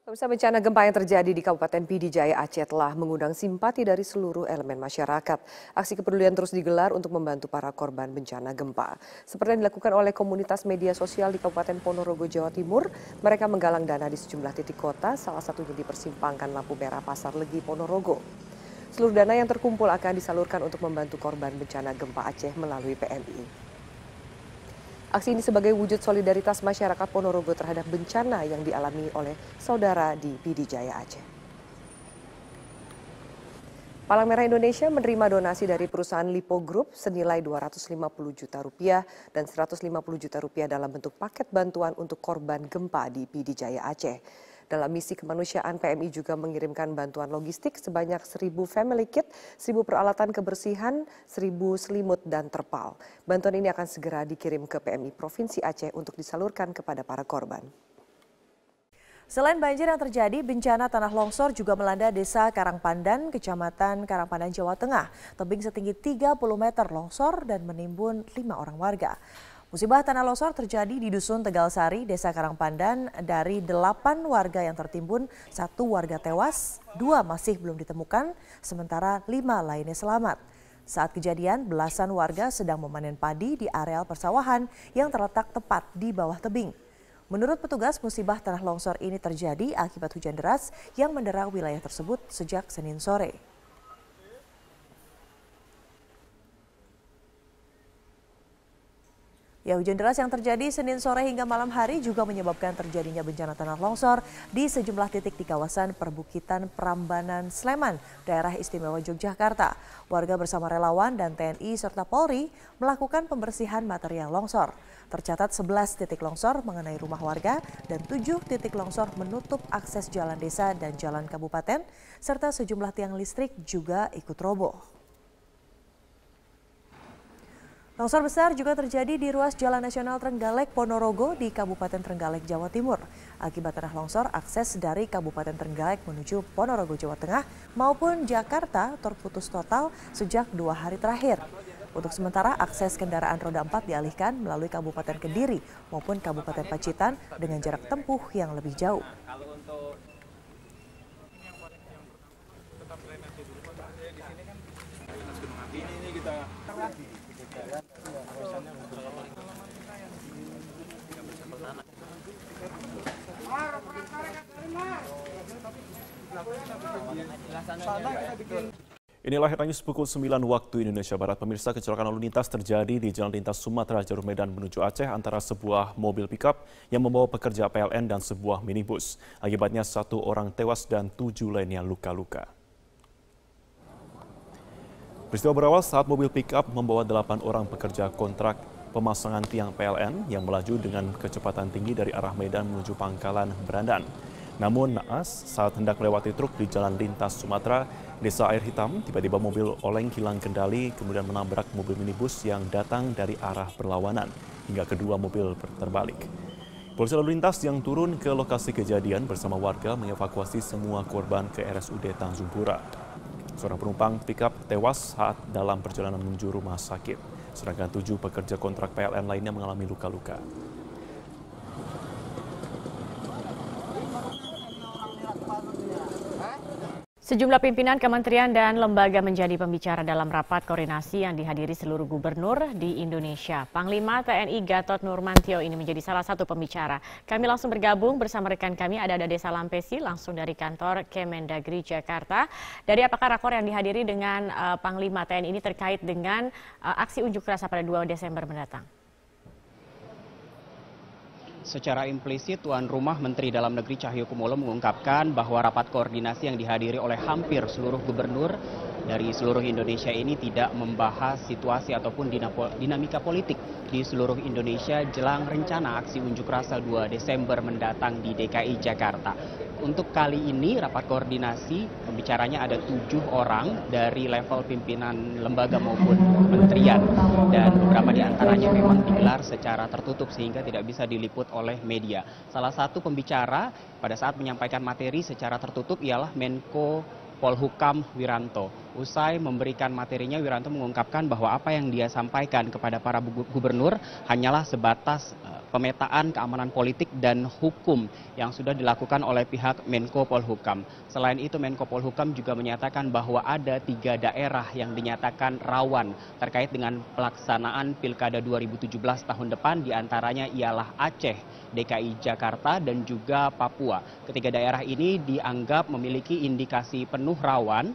Pemirsa, bencana gempa yang terjadi di Kabupaten Pidijaya Aceh telah mengundang simpati dari seluruh elemen masyarakat. Aksi kepedulian terus digelar untuk membantu para korban bencana gempa. Seperti yang dilakukan oleh komunitas media sosial di Kabupaten Ponorogo, Jawa Timur, mereka menggalang dana di sejumlah titik kota, salah satunya di persimpangan lampu merah Pasar Legi, Ponorogo. Seluruh dana yang terkumpul akan disalurkan untuk membantu korban bencana gempa Aceh melalui PMI. Aksi ini sebagai wujud solidaritas masyarakat Ponorogo terhadap bencana yang dialami oleh saudara di Pidijaya Aceh. Palang Merah Indonesia menerima donasi dari perusahaan Lipo Group senilai 250 juta rupiah dan 150 juta rupiah dalam bentuk paket bantuan untuk korban gempa di Pidijaya Aceh. Dalam misi kemanusiaan, PMI juga mengirimkan bantuan logistik sebanyak 1.000 family kit, 1.000 peralatan kebersihan, 1.000 selimut dan terpal. Bantuan ini akan segera dikirim ke PMI Provinsi Aceh untuk disalurkan kepada para korban. Selain banjir yang terjadi, bencana tanah longsor juga melanda Desa Karangpandan, Kecamatan Karangpandan, Jawa Tengah. Tebing setinggi 30 meter longsor dan menimbun 5 orang warga. Musibah tanah longsor terjadi di Dusun Tegal Sari, Desa Karangpandan. Dari 8 warga yang tertimbun, 1 warga tewas, 2 masih belum ditemukan, sementara 5 lainnya selamat. Saat kejadian, belasan warga sedang memanen padi di areal persawahan yang terletak tepat di bawah tebing. Menurut petugas, musibah tanah longsor ini terjadi akibat hujan deras yang mendera wilayah tersebut sejak Senin sore. Hujan deras yang terjadi Senin sore hingga malam hari juga menyebabkan terjadinya bencana tanah longsor di sejumlah titik di kawasan perbukitan Prambanan, Sleman, daerah istimewa Yogyakarta. Warga bersama relawan dan TNI serta Polri melakukan pembersihan material longsor. Tercatat 11 titik longsor mengenai rumah warga dan 7 titik longsor menutup akses jalan desa dan jalan kabupaten, serta sejumlah tiang listrik juga ikut roboh. Longsor besar juga terjadi di ruas Jalan Nasional Trenggalek Ponorogo di Kabupaten Trenggalek, Jawa Timur. Akibat tanah longsor, akses dari Kabupaten Trenggalek menuju Ponorogo, Jawa Tengah maupun Jakarta terputus total sejak 2 hari terakhir. Untuk sementara, akses kendaraan roda 4 dialihkan melalui Kabupaten Kediri maupun Kabupaten Pacitan dengan jarak tempuh yang lebih jauh. Inilah headline news pukul 9 waktu Indonesia Barat. Pemirsa, kecelakaan lalu lintas terjadi di Jalan Lintas Sumatera jalur Medan menuju Aceh antara sebuah mobil pickup yang membawa pekerja PLN dan sebuah minibus. Akibatnya 1 orang tewas dan 7 lainnya luka-luka. Peristiwa berawal saat mobil pickup membawa 8 orang pekerja kontrak pemasangan tiang PLN yang melaju dengan kecepatan tinggi dari arah Medan menuju Pangkalan Berandan. Namun naas saat hendak melewati truk di Jalan Lintas Sumatera, Desa Air Hitam, tiba-tiba mobil oleng hilang kendali kemudian menabrak mobil minibus yang datang dari arah berlawanan hingga kedua mobil terbalik. Polisi lalu lintas yang turun ke lokasi kejadian bersama warga mengevakuasi semua korban ke RSUD Tanjung Pura. Seorang penumpang pickup tewas saat dalam perjalanan menuju rumah sakit, sedangkan 7 pekerja kontrak PLN lainnya mengalami luka-luka. Sejumlah pimpinan kementerian dan lembaga menjadi pembicara dalam rapat koordinasi yang dihadiri seluruh gubernur di Indonesia. Panglima TNI Gatot Nurmantio ini menjadi salah satu pembicara. Kami langsung bergabung bersama rekan kami ada Desa Lampesi langsung dari kantor Kemendagri Jakarta. Dari apakah rakor yang dihadiri dengan Panglima TNI ini terkait dengan aksi unjuk rasa pada 2 Desember mendatang? Secara implisit, tuan rumah Menteri Dalam Negeri Cahyokumolo mengungkapkan bahwa rapat koordinasi yang dihadiri oleh hampir seluruh gubernur dari seluruh Indonesia ini tidak membahas situasi ataupun dinamika politik di seluruh Indonesia jelang rencana aksi unjuk rasa 2 Desember mendatang di DKI Jakarta. Untuk kali ini rapat koordinasi pembicaranya ada 7 orang dari level pimpinan lembaga maupun kementerian dan beberapa di antaranya memang digelar secara tertutup sehingga tidak bisa diliput oleh media. Salah satu pembicara pada saat menyampaikan materi secara tertutup ialah Menko Polhukam Wiranto. Usai memberikan materinya, Wiranto mengungkapkan bahwa apa yang dia sampaikan kepada para gubernur hanyalah sebatas pemetaan keamanan politik dan hukum yang sudah dilakukan oleh pihak Menko Polhukam. Selain itu, Menko Polhukam juga menyatakan bahwa ada 3 daerah yang dinyatakan rawan terkait dengan pelaksanaan Pilkada 2017 tahun depan, diantaranya ialah Aceh, DKI Jakarta, dan juga Papua. Ketiga daerah ini dianggap memiliki indikasi penuh rawan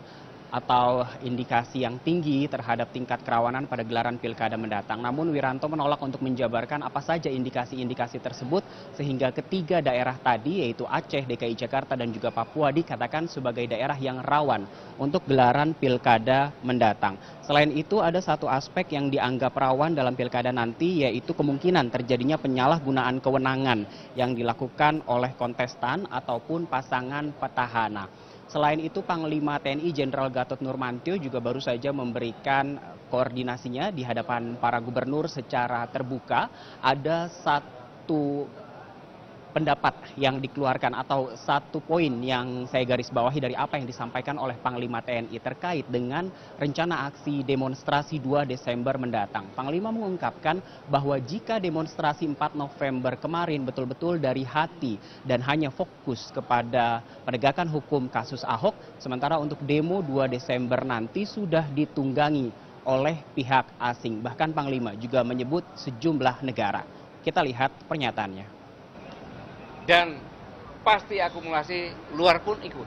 atau indikasi yang tinggi terhadap tingkat kerawanan pada gelaran pilkada mendatang. Namun Wiranto menolak untuk menjabarkan apa saja indikasi-indikasi tersebut, sehingga ketiga daerah tadi yaitu Aceh, DKI Jakarta, dan juga Papua dikatakan sebagai daerah yang rawan untuk gelaran pilkada mendatang. Selain itu, ada satu aspek yang dianggap rawan dalam pilkada nanti, yaitu kemungkinan terjadinya penyalahgunaan kewenangan yang dilakukan oleh kontestan ataupun pasangan petahana. Selain itu, Panglima TNI Jenderal Gatot Nurmantio juga baru saja memberikan koordinasinya di hadapan para gubernur secara terbuka. Ada satu pendapat yang dikeluarkan atau satu poin yang saya garis bawahi dari apa yang disampaikan oleh Panglima TNI terkait dengan rencana aksi demonstrasi 2 Desember mendatang. Panglima mengungkapkan bahwa jika demonstrasi 4 November kemarin betul-betul dari hati dan hanya fokus kepada penegakan hukum kasus Ahok, sementara untuk demo 2 Desember nanti sudah ditunggangi oleh pihak asing. Bahkan Panglima juga menyebut sejumlah negara. Kita lihat pernyataannya. Dan pasti akumulasi luar pun ikut.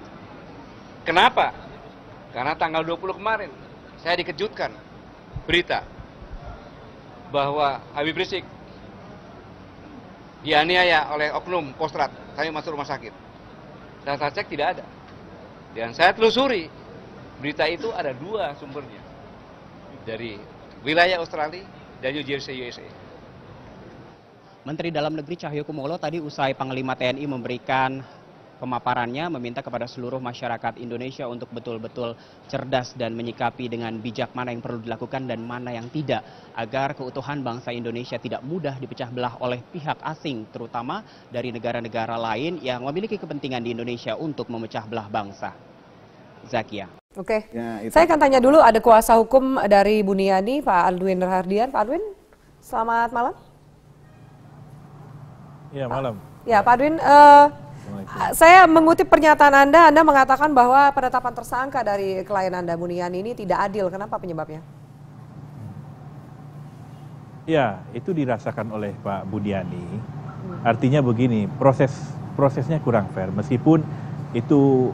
Kenapa? Karena tanggal 20 kemarin saya dikejutkan berita bahwa Habib Rizik dianiaya oleh oknum Kostrad, kami masuk rumah sakit. Dan saya cek tidak ada. Dan saya telusuri, berita itu ada 2 sumbernya. Dari wilayah Australia dan New Jersey, USA. Menteri Dalam Negeri Cahyokumolo tadi usai Panglima TNI memberikan pemaparannya meminta kepada seluruh masyarakat Indonesia untuk betul-betul cerdas dan menyikapi dengan bijak mana yang perlu dilakukan dan mana yang tidak, agar keutuhan bangsa Indonesia tidak mudah dipecah belah oleh pihak asing, terutama dari negara-negara lain yang memiliki kepentingan di Indonesia untuk memecah belah bangsa. Zakia. Oke, saya akan tanya dulu, ada kuasa hukum dari Buniani, Pak Aldwin Rahardian. Pak Aldwin, selamat malam. Ya, malam. Ya, Pak Aldwin, saya mengutip pernyataan Anda mengatakan bahwa penetapan tersangka dari klien Anda, Buniani, ini tidak adil. Kenapa penyebabnya? Ya, itu dirasakan oleh Pak Buniani. Artinya begini, prosesnya kurang fair. Meskipun itu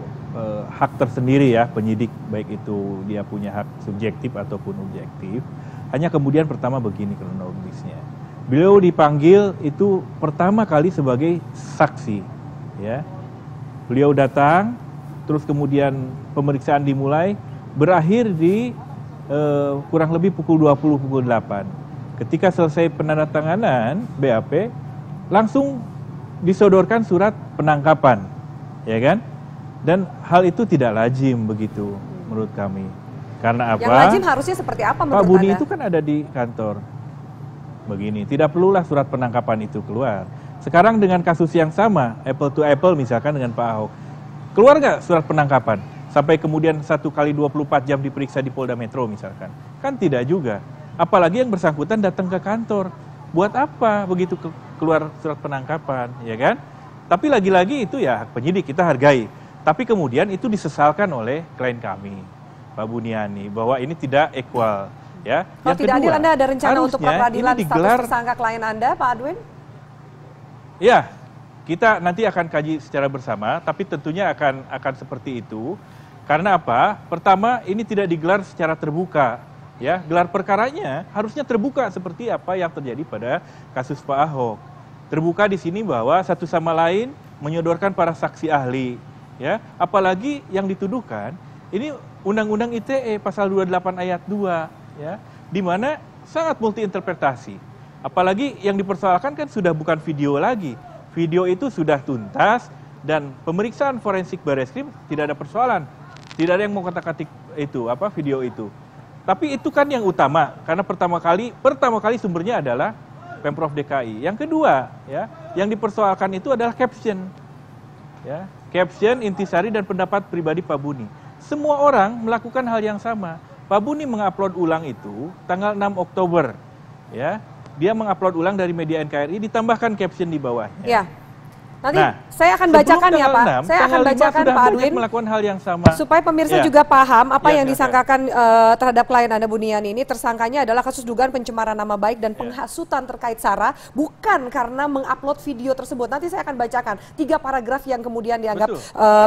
hak tersendiri ya, penyidik, baik itu dia punya hak subjektif ataupun objektif. Hanya kemudian pertama begini kronologisnya. Beliau dipanggil itu pertama kali sebagai saksi, ya. Beliau datang, terus kemudian pemeriksaan dimulai, berakhir di kurang lebih pukul 20, pukul 8. Ketika selesai penandatanganan BAP, langsung disodorkan surat penangkapan, ya kan? Dan hal itu tidak lazim begitu menurut kami. Karena apa? Yang lazim harusnya seperti apa menurut Pak Buni Anda? itu kan ada di kantor. Begini, tidak perlulah surat penangkapan itu keluar. Sekarang dengan kasus yang sama, apple to apple misalkan dengan Pak Ahok, keluar nggak surat penangkapan? Sampai kemudian 1 kali 24 jam diperiksa di Polda Metro misalkan. Kan tidak juga. Apalagi yang bersangkutan datang ke kantor. Buat apa begitu keluar surat penangkapan, ya kan? Tapi lagi-lagi itu ya hak penyidik, kita hargai. Tapi kemudian itu disesalkan oleh klien kami, Pak Buniani, bahwa ini tidak equal. Ya. Kalau tidak adil, Anda ada rencana untuk peradilan status tersangka klien Anda, Pak Aldwin? Ya, kita nanti akan kaji secara bersama, tapi tentunya akan seperti itu. Karena apa? Pertama, ini tidak digelar secara terbuka. Ya, gelar perkaranya harusnya terbuka seperti apa yang terjadi pada kasus Pak Ahok. Terbuka di sini bahwa satu sama lain menyodorkan para saksi ahli. Ya, apalagi yang dituduhkan ini Undang-Undang ITE pasal 28 ayat 2. Ya, di mana sangat multi interpretasi. Apalagi yang dipersoalkan kan sudah bukan video lagi. Video itu sudah tuntas dan pemeriksaan forensik Barreskrim tidak ada persoalan. Tidak ada yang mau kata-katik itu video itu. Tapi itu kan yang utama karena pertama kali sumbernya adalah Pemprov DKI. Yang kedua, ya, yang dipersoalkan itu adalah caption. Ya, caption, intisari dan pendapat pribadi Pak Buni. semua orang melakukan hal yang sama. Pak Buni mengupload ulang itu tanggal 6 Oktober. Ya, dia mengupload ulang dari media NKRI, ditambahkan caption di bawahnya. Ya. Nanti saya akan bacakan ya Pak. Saya akan bacakan Pak Arwin melakukan hal yang sama. Supaya pemirsa juga paham apa yang disangkakan terhadap klien Anda Buniani ini. Tersangkanya adalah kasus dugaan pencemaran nama baik dan penghasutan terkait Sarah, bukan karena mengupload video tersebut. Nanti saya akan bacakan 3 paragraf yang kemudian dianggap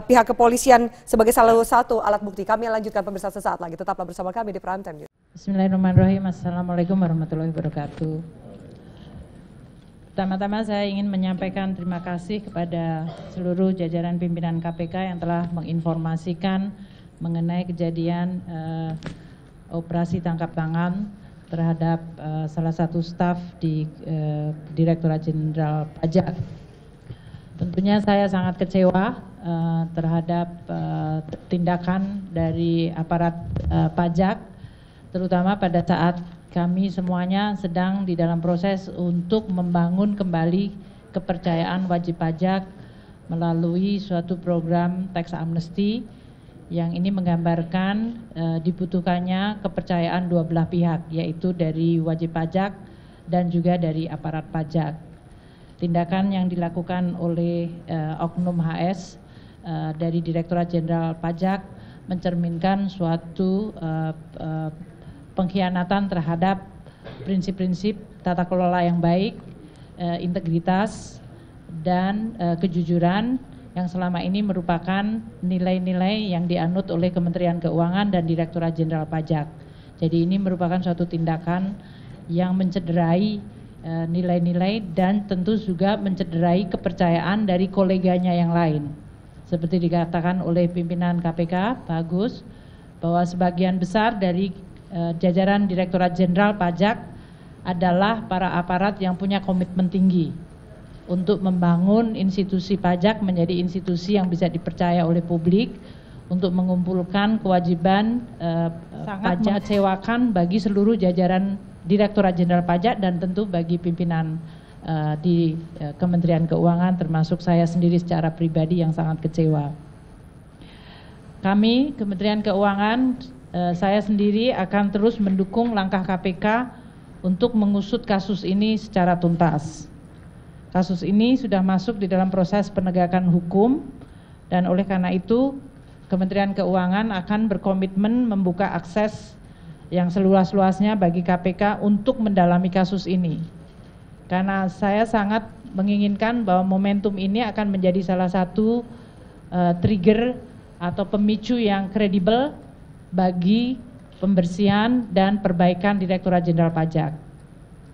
pihak kepolisian sebagai salah satu alat bukti. Kami lanjutkan pemirsa sesaat lagi. Tetaplah bersama kami di Prime Time. Bismillahirrahmanirrahim. Assalamualaikum warahmatullahi wabarakatuh. Pertama-tama saya ingin menyampaikan terima kasih kepada seluruh jajaran pimpinan KPK yang telah menginformasikan mengenai kejadian operasi tangkap tangan terhadap salah satu staf di Direktorat Jenderal Pajak. Tentunya saya sangat kecewa terhadap tindakan dari aparat pajak, terutama pada saat kami semuanya sedang di dalam proses untuk membangun kembali kepercayaan wajib pajak melalui suatu program tax amnesty yang ini menggambarkan dibutuhkannya kepercayaan dua belah pihak, yaitu dari wajib pajak dan juga dari aparat pajak. Tindakan yang dilakukan oleh Oknum HS dari Direktorat Jenderal Pajak mencerminkan suatu pengkhianatan terhadap prinsip-prinsip tata kelola yang baik, integritas, dan kejujuran yang selama ini merupakan nilai-nilai yang dianut oleh Kementerian Keuangan dan Direktorat Jenderal Pajak. Jadi ini merupakan suatu tindakan yang mencederai nilai-nilai dan tentu juga mencederai kepercayaan dari koleganya yang lain. Seperti dikatakan oleh pimpinan KPK, Pak Agus, bahwa sebagian besar dari jajaran Direktorat Jenderal Pajak adalah para aparat yang punya komitmen tinggi untuk membangun institusi pajak menjadi institusi yang bisa dipercaya oleh publik, untuk mengumpulkan kewajiban sangat mengecewakan bagi seluruh jajaran Direktorat Jenderal Pajak dan tentu bagi pimpinan di Kementerian Keuangan, termasuk saya sendiri secara pribadi yang sangat kecewa. Kami Kementerian Keuangan, saya sendiri akan terus mendukung langkah KPK untuk mengusut kasus ini secara tuntas. Kasus ini sudah masuk di dalam proses penegakan hukum dan oleh karena itu Kementerian Keuangan akan berkomitmen membuka akses yang seluas-luasnya bagi KPK untuk mendalami kasus ini. Karena saya sangat menginginkan bahwa momentum ini akan menjadi salah satu trigger atau pemicu yang kredibel bagi pembersihan dan perbaikan Direktorat Jenderal Pajak.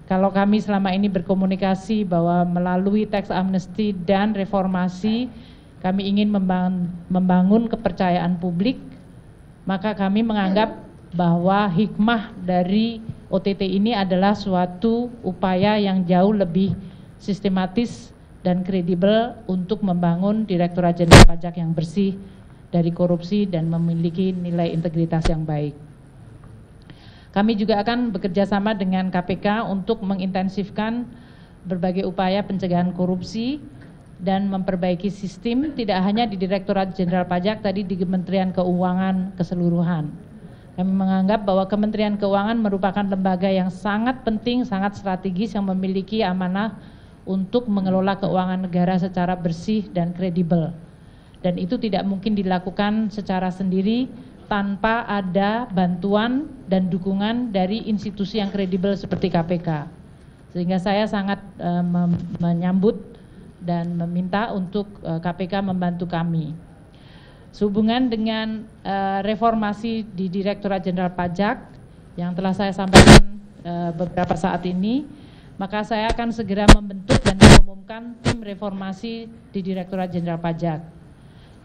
Kalau kami selama ini berkomunikasi bahwa melalui tax amnesty dan reformasi kami ingin membangun kepercayaan publik, maka kami menganggap bahwa hikmah dari OTT ini adalah suatu upaya yang jauh lebih sistematis dan kredibel untuk membangun Direktorat Jenderal Pajak yang bersih dari korupsi dan memiliki nilai integritas yang baik. Kami juga akan bekerja sama dengan KPK untuk mengintensifkan berbagai upaya pencegahan korupsi dan memperbaiki sistem tidak hanya di Direktorat Jenderal Pajak, tadi di Kementerian Keuangan keseluruhan. Kami menganggap bahwa Kementerian Keuangan merupakan lembaga yang sangat penting, sangat strategis yang memiliki amanah untuk mengelola keuangan negara secara bersih dan kredibel. Dan itu tidak mungkin dilakukan secara sendiri tanpa ada bantuan dan dukungan dari institusi yang kredibel seperti KPK. Sehingga saya sangat menyambut dan meminta untuk KPK membantu kami. Sehubungan dengan reformasi di Direktorat Jenderal Pajak yang telah saya sampaikan beberapa saat ini, maka saya akan segera membentuk dan mengumumkan tim reformasi di Direktorat Jenderal Pajak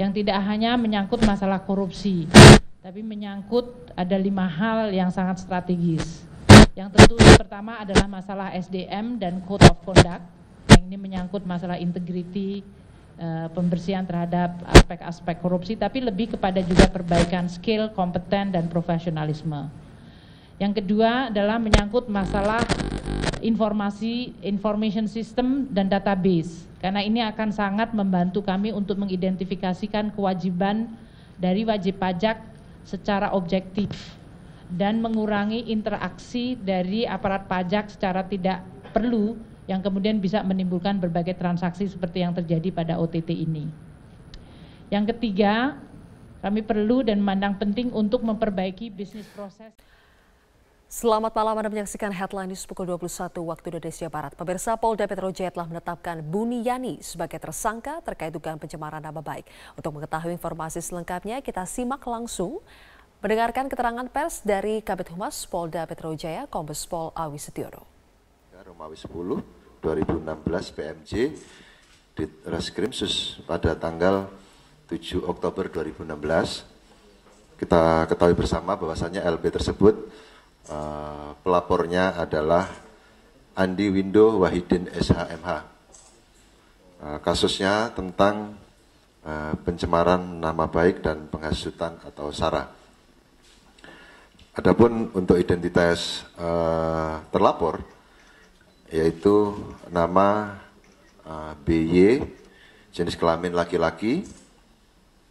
yang tidak hanya menyangkut masalah korupsi, tapi menyangkut ada 5 hal yang sangat strategis. Yang tentu pertama adalah masalah SDM dan Code of Conduct, yang ini menyangkut masalah integriti, pembersihan terhadap aspek-aspek korupsi, tapi lebih kepada juga perbaikan skill, kompeten, dan profesionalisme. Yang kedua adalah menyangkut masalah information system dan database, karena ini akan sangat membantu kami untuk mengidentifikasikan kewajiban dari wajib pajak secara objektif dan mengurangi interaksi dari aparat pajak secara tidak perlu yang kemudian bisa menimbulkan berbagai transaksi seperti yang terjadi pada OTT ini. Yang ketiga, kami perlu dan memandang penting untuk memperbaiki bisnis proses. Selamat malam, Anda menyaksikan Headline News pukul 21 waktu Indonesia Barat. Pemirsa, Polda Metro Jaya telah menetapkan Buniyani sebagai tersangka terkait dugaan pencemaran nama baik. Untuk mengetahui informasi selengkapnya, kita simak langsung mendengarkan keterangan pers dari Kabid Humas Polda Metro Jaya, Kombes Pol Awi Setiono. Romawi 10 2016 PMJ di Reskrim Sus pada tanggal 7 Oktober 2016. Kita ketahui bersama bahwasannya LB tersebut pelapornya adalah Andi Windo Wahidin SHMH. Kasusnya tentang pencemaran nama baik dan penghasutan atau SARA. Adapun untuk identitas terlapor, yaitu nama BY, jenis kelamin laki-laki,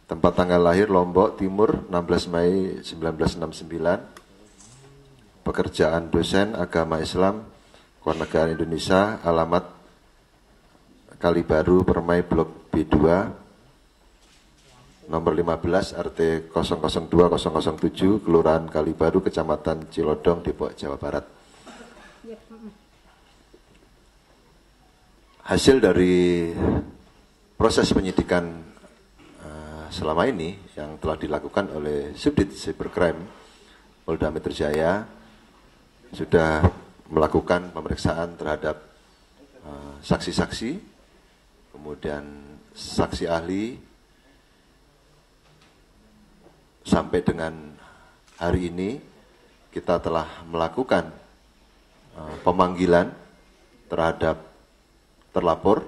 tempat tanggal lahir Lombok Timur 16 Mei 1969, pekerjaan dosen agama Islam, Kewarganegaraan Indonesia, alamat Kalibaru, Permai, Blok B2, nomor 15, RT 002007, Kelurahan Kalibaru, Kecamatan Cilodong, Depok, Jawa Barat. Hasil dari proses penyidikan selama ini yang telah dilakukan oleh Subdit Cybercrime Polda Metro Jaya sudah melakukan pemeriksaan terhadap saksi-saksi, kemudian saksi ahli, sampai dengan hari ini kita telah melakukan pemanggilan terhadap terlapor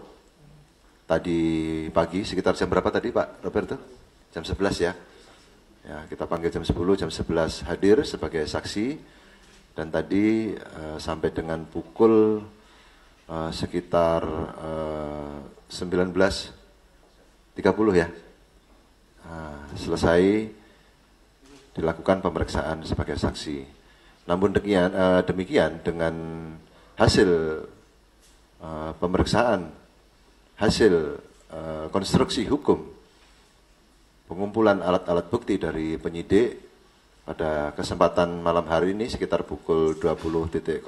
tadi pagi, sekitar jam berapa tadi Pak Roberto? Jam 11 ya. Ya, kita panggil jam 10, jam 11 hadir sebagai saksi, dan tadi sampai dengan pukul sekitar 19.30 ya. Selesai dilakukan pemeriksaan sebagai saksi. Namun demikian dengan hasil pemeriksaan, hasil konstruksi hukum, pengumpulan alat-alat bukti dari penyidik pada kesempatan malam hari ini sekitar pukul 20.00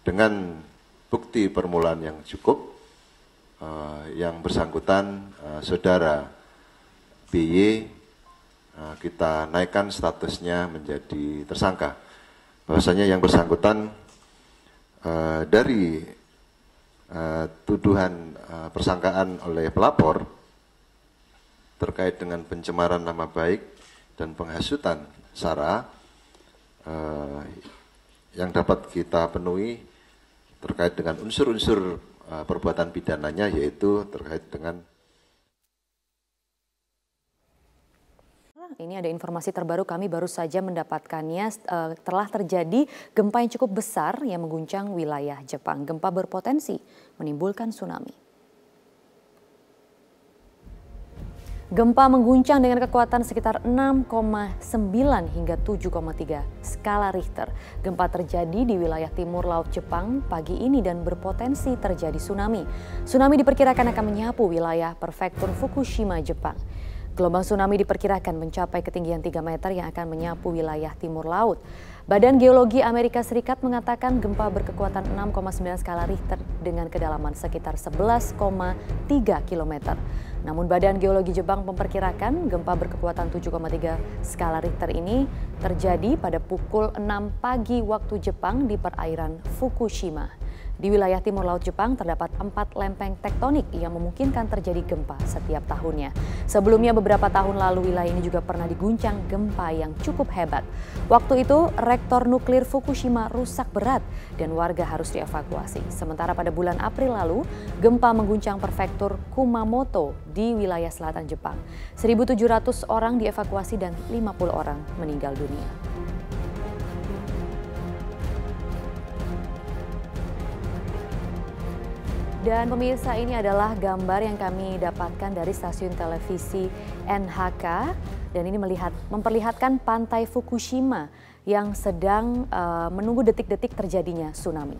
dengan bukti permulaan yang cukup, yang bersangkutan saudara BY kita naikkan statusnya menjadi tersangka. Bahwasanya yang bersangkutan dari tuduhan persangkaan oleh pelapor terkait dengan pencemaran nama baik dan penghasutan SARA yang dapat kita penuhi terkait dengan unsur-unsur perbuatan pidananya, yaitu terkait dengan Ini ada informasi terbaru, kami baru saja mendapatkannya. Telah terjadi gempa yang cukup besar yang mengguncang wilayah Jepang. Gempa berpotensi menimbulkan tsunami. Gempa mengguncang dengan kekuatan sekitar 6,9 hingga 7,3 skala Richter. Gempa terjadi di wilayah timur laut Jepang pagi ini dan berpotensi terjadi tsunami. Tsunami diperkirakan akan menyapu wilayah prefektur Fukushima, Jepang. Gelombang tsunami diperkirakan mencapai ketinggian 3 meter yang akan menyapu wilayah timur laut. Badan Geologi Amerika Serikat mengatakan gempa berkekuatan 6,9 skala Richter dengan kedalaman sekitar 11,3 km. Namun Badan Geologi Jepang memperkirakan gempa berkekuatan 7,3 skala Richter ini terjadi pada pukul 6 pagi waktu Jepang di perairan Fukushima. Di wilayah timur laut Jepang terdapat 4 lempeng tektonik yang memungkinkan terjadi gempa setiap tahunnya. Sebelumnya beberapa tahun lalu wilayah ini juga pernah diguncang gempa yang cukup hebat. Waktu itu reaktor nuklir Fukushima rusak berat dan warga harus dievakuasi. Sementara pada bulan April lalu gempa mengguncang prefektur Kumamoto di wilayah selatan Jepang. 1.700 orang dievakuasi dan 50 orang meninggal dunia. Dan pemirsa, ini adalah gambar yang kami dapatkan dari stasiun televisi NHK dan ini memperlihatkan pantai Fukushima yang sedang menunggu detik-detik terjadinya tsunami.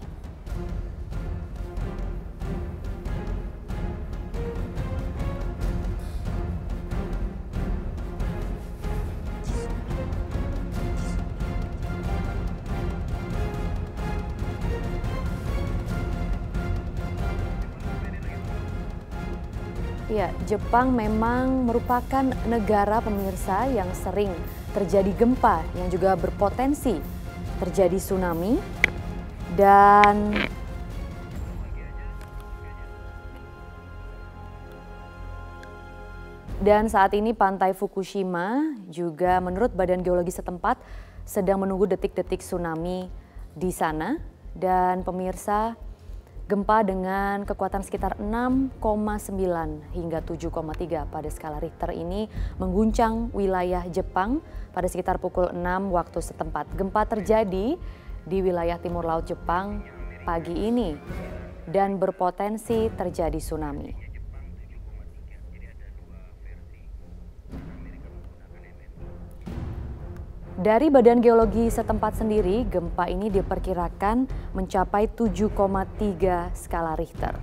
Ya, Jepang memang merupakan negara pemirsa yang sering terjadi gempa yang juga berpotensi terjadi tsunami dan saat ini pantai Fukushima juga menurut Badan Geologi setempat sedang menunggu detik-detik tsunami di sana dan pemirsa, gempa dengan kekuatan sekitar 6,9 hingga 7,3 pada skala Richter ini mengguncang wilayah Jepang pada sekitar pukul 6 waktu setempat. Gempa terjadi di wilayah timur laut Jepang pagi ini dan berpotensi terjadi tsunami. Dari Badan Geologi setempat sendiri, gempa ini diperkirakan mencapai 7,3 skala Richter.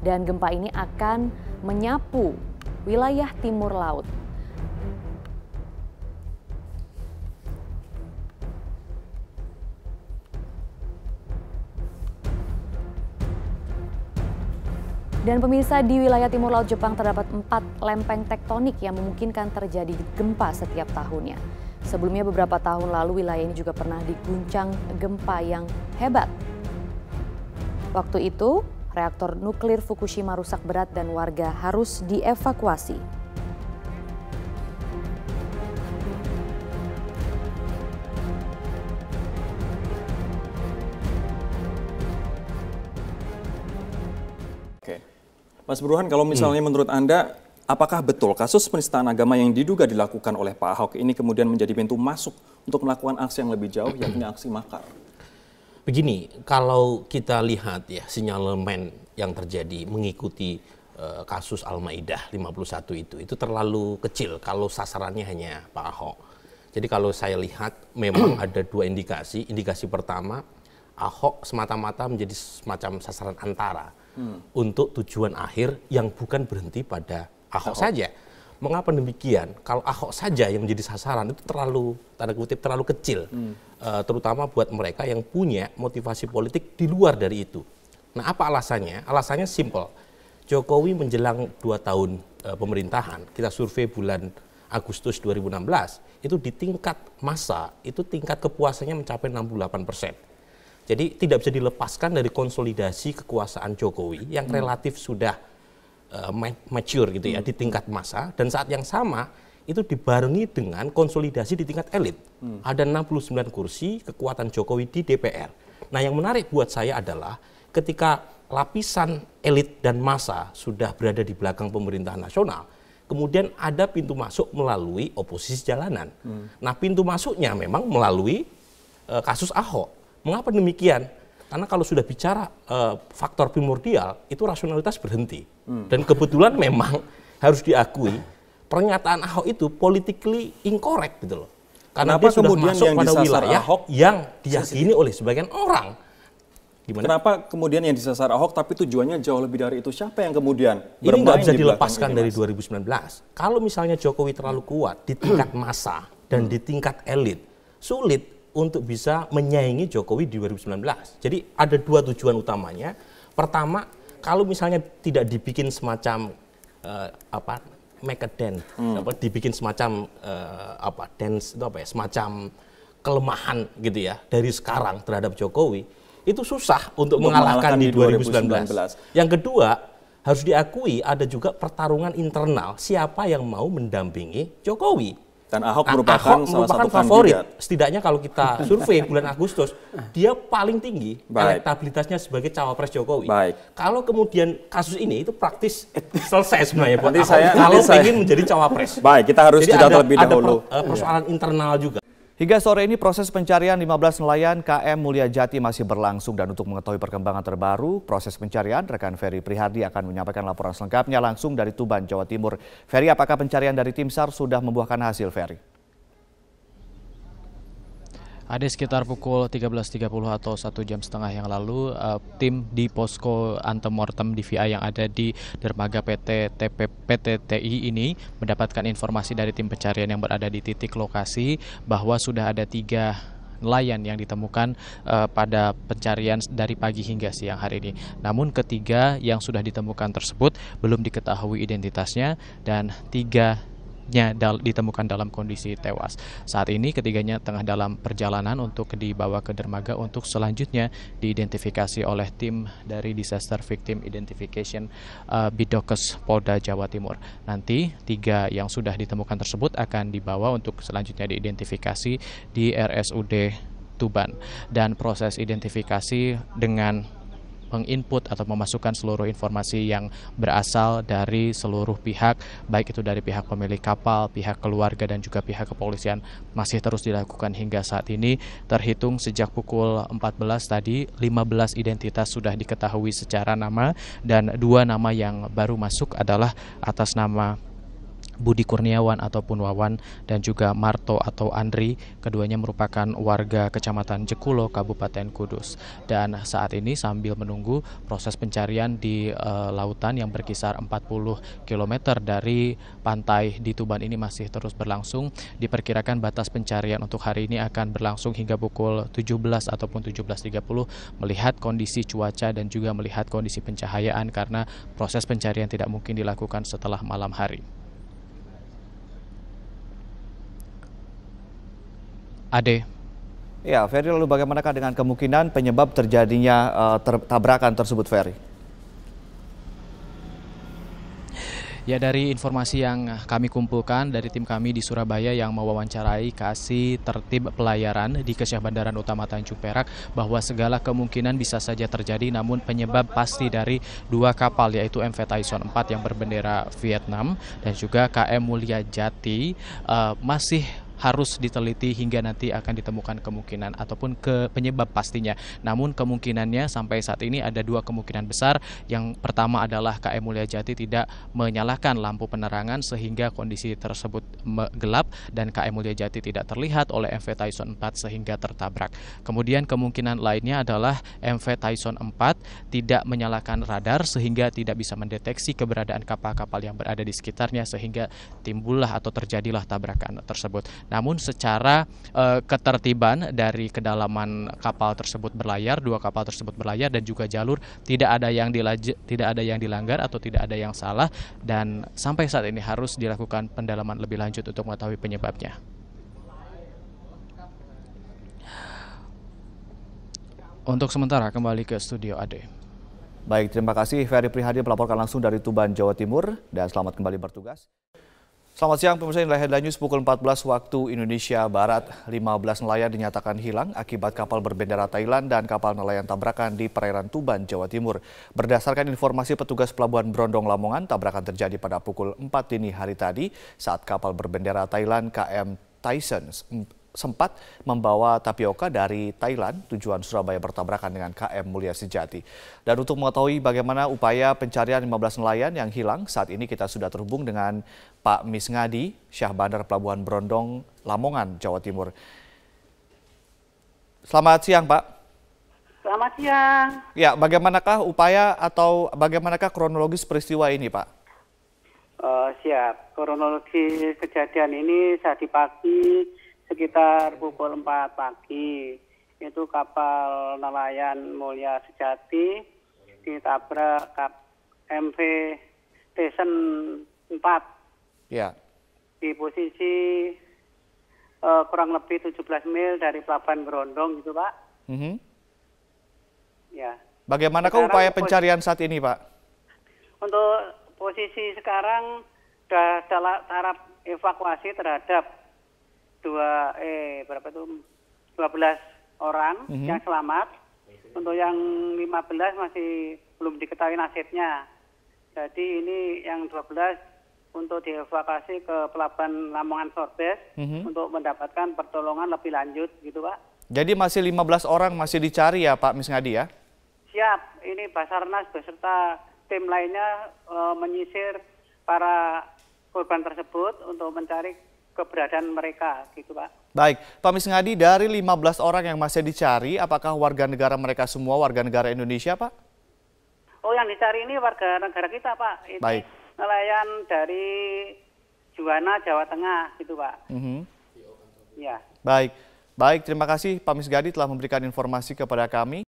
Dan gempa ini akan menyapu wilayah timur laut. Dan pemirsa, di wilayah timur laut Jepang terdapat 4 lempeng tektonik yang memungkinkan terjadi gempa setiap tahunnya. Sebelumnya beberapa tahun lalu wilayah ini juga pernah diguncang gempa yang hebat. Waktu itu reaktor nuklir Fukushima rusak berat dan warga harus dievakuasi. Oke, Mas Burhan, kalau misalnya menurut Anda, apakah betul kasus penistaan agama yang diduga dilakukan oleh Pak Ahok ini kemudian menjadi pintu masuk untuk melakukan aksi yang lebih jauh, yakni aksi makar? Begini, kalau kita lihat ya sinyalemen yang terjadi mengikuti kasus Al-Maidah 51 itu terlalu kecil kalau sasarannya hanya Pak Ahok. Jadi kalau saya lihat memang ada dua indikasi. Indikasi pertama, Ahok semata-mata menjadi semacam sasaran antara untuk tujuan akhir yang bukan berhenti pada Ahok saja. Mengapa demikian? Kalau Ahok saja yang menjadi sasaran itu terlalu, tanda kutip, terlalu kecil. Terutama buat mereka yang punya motivasi politik di luar dari itu. Nah, apa alasannya? Alasannya simple. Jokowi menjelang 2 tahun pemerintahan, kita survei bulan Agustus 2016, itu di tingkat massa, itu tingkat kepuasannya mencapai 68%. Jadi tidak bisa dilepaskan dari konsolidasi kekuasaan Jokowi yang relatif sudah mature gitu ya di tingkat massa, dan saat yang sama itu dibarengi dengan konsolidasi di tingkat elit. Ada 69 kursi kekuatan Jokowi di DPR. Nah, yang menarik buat saya adalah ketika lapisan elit dan massa sudah berada di belakang pemerintahan nasional, kemudian ada pintu masuk melalui oposisi jalanan. Nah, pintu masuknya memang melalui kasus Ahok. Mengapa demikian? Karena kalau sudah bicara faktor primordial, itu rasionalitas berhenti. Dan kebetulan memang harus diakui, pernyataan Ahok itu politically incorrect gitu loh. Karena dia sudah masuk pada wilayah Ahok yang diyakini oleh sebagian orang. Gimana? Kenapa kemudian yang disasar Ahok tapi tujuannya jauh lebih dari itu? Siapa yang kemudian ini nggak bisa dilepaskan dari 2019. Kalau misalnya Jokowi terlalu kuat di tingkat massa dan di tingkat elit, sulit untuk bisa menyaingi Jokowi di 2019. Jadi ada dua tujuan utamanya. Pertama, kalau misalnya tidak dibikin semacam make a dance, dibikin semacam dance itu apa ya, semacam kelemahan gitu ya dari sekarang terhadap Jokowi, itu susah untuk mengalahkan di 2019. Yang kedua, harus diakui ada juga pertarungan internal siapa yang mau mendampingi Jokowi. Dan Ahok merupakan salah satu favorit. Kandidat. Setidaknya kalau kita survei bulan Agustus, dia paling tinggi elektabilitasnya sebagai cawapres Jokowi. Kalau kemudian kasus ini itu praktis selesai sebenarnya buat Ahok kalau ingin menjadi cawapres. Kita harus jeda terlebih dahulu. Ada persoalan internal juga. Hingga sore ini proses pencarian 15 nelayan KM Mulia Jati masih berlangsung, dan untuk mengetahui perkembangan terbaru proses pencarian, rekan Ferry Prihardi akan menyampaikan laporan selengkapnya langsung dari Tuban, Jawa Timur. Ferry, apakah pencarian dari tim SAR sudah membuahkan hasil, Ferry? Ada sekitar pukul 13.30 atau 1 jam setengah yang lalu, tim di posko antemortem DVI yang ada di dermaga PT TI ini mendapatkan informasi dari tim pencarian yang berada di titik lokasi bahwa sudah ada 3 nelayan yang ditemukan pada pencarian dari pagi hingga siang hari ini. Namun ketiga yang sudah ditemukan tersebut belum diketahui identitasnya dan 3 ditemukan dalam kondisi tewas. Saat ini ketiganya tengah dalam perjalanan untuk dibawa ke dermaga untuk selanjutnya diidentifikasi oleh tim dari Disaster Victim Identification Bidokes Polda Jawa Timur. Nanti 3 yang sudah ditemukan tersebut akan dibawa untuk selanjutnya diidentifikasi di RSUD Tuban, dan proses identifikasi dengan menginput atau memasukkan seluruh informasi yang berasal dari seluruh pihak, baik itu dari pihak pemilik kapal, pihak keluarga, dan juga pihak kepolisian, masih terus dilakukan hingga saat ini. Terhitung sejak pukul 14 tadi, 15 identitas sudah diketahui secara nama, dan 2 nama yang baru masuk adalah atas nama Budi Kurniawan ataupun Wawan dan juga Marto atau Andri. Keduanya merupakan warga Kecamatan Jekulo, Kabupaten Kudus. Dan saat ini sambil menunggu proses pencarian di lautan yang berkisar 40 km dari pantai di Tuban ini masih terus berlangsung. Diperkirakan batas pencarian untuk hari ini akan berlangsung hingga pukul 17 ataupun 17.30 melihat kondisi cuaca dan juga melihat kondisi pencahayaan, karena proses pencarian tidak mungkin dilakukan setelah malam hari. Ade. Ya, Ferry, lalu bagaimanakah dengan kemungkinan penyebab terjadinya tabrakan tersebut, Ferry? Ya, dari informasi yang kami kumpulkan dari tim kami di Surabaya yang mewawancarai Kasih Tertib Pelayaran di Kesyah Bandaran Utama Tanjung Perak, bahwa segala kemungkinan bisa saja terjadi, namun penyebab pasti dari 2 kapal yaitu MV Tyson 4 yang berbendera Vietnam dan juga KM Mulia Jati masih harus diteliti hingga nanti akan ditemukan kemungkinan ataupun penyebab pastinya. Namun kemungkinannya sampai saat ini ada 2 kemungkinan besar. Yang pertama adalah KM Mulia Jati tidak menyalakan lampu penerangan sehingga kondisi tersebut gelap, dan KM Mulia Jati tidak terlihat oleh MV Tyson 4 sehingga tertabrak. Kemudian kemungkinan lainnya adalah MV Tyson 4 tidak menyalakan radar sehingga tidak bisa mendeteksi keberadaan kapal-kapal yang berada di sekitarnya sehingga timbullah atau terjadilah tabrakan tersebut. Namun secara ketertiban dari kedalaman kapal tersebut berlayar, 2 kapal tersebut berlayar dan juga jalur tidak ada yang dilanggar atau tidak ada yang salah, dan sampai saat ini harus dilakukan pendalaman lebih lanjut untuk mengetahui penyebabnya. Untuk sementara kembali ke studio Ade. Baik, terima kasih Ferry Prihardi melaporkan langsung dari Tuban, Jawa Timur, dan selamat kembali bertugas. Selamat siang pemirsa, inilah Headline News pukul 14 waktu Indonesia Barat. 15 nelayan dinyatakan hilang akibat kapal berbendera Thailand dan kapal nelayan tabrakan di perairan Tuban, Jawa Timur. Berdasarkan informasi petugas Pelabuhan Brondong Lamongan, tabrakan terjadi pada pukul 4 dini hari tadi saat kapal berbendera Thailand KM Tyson sempat membawa tapioka dari Thailand tujuan Surabaya bertabrakan dengan KM Mulia Sejati. Dan untuk mengetahui bagaimana upaya pencarian 15 nelayan yang hilang, saat ini kita sudah terhubung dengan Pak Misngadi, Syah Bandar Pelabuhan Brondong, Lamongan, Jawa Timur. Selamat siang, Pak. Selamat siang. Ya, bagaimanakah upaya atau bagaimanakah kronologis peristiwa ini, Pak? Siap. Kronologi kejadian ini tadi pagi sekitar pukul 4 pagi. Itu kapal nelayan Mulia Sejati ditabrak MV Tyson 4. Ya. Di posisi kurang lebih 17 mil dari Pelabuhan Brondong gitu, Pak. Ya. Bagaimanakah upaya pencarian saat ini, Pak? Untuk posisi sekarang sudah dalam taraf evakuasi terhadap 12 orang yang selamat. Untuk yang 15 masih belum diketahui nasibnya. Jadi ini yang 12 untuk dievakuasi ke Pelabuhan Lamongan Sorbes untuk mendapatkan pertolongan lebih lanjut gitu Pak. Jadi masih 15 orang masih dicari ya Pak Misngadi ya? Siap, ini Basarnas beserta tim lainnya menyisir para korban tersebut untuk mencari keberadaan mereka gitu Pak. Baik, Pak Misngadi, dari 15 orang yang masih dicari, apakah warga negara mereka semua warga negara Indonesia Pak? Oh, yang dicari ini warga negara kita Pak. Ini baik. Nelayan dari Juwana, Jawa Tengah gitu Pak. Ya. Baik, terima kasih Pak Misngadi telah memberikan informasi kepada kami.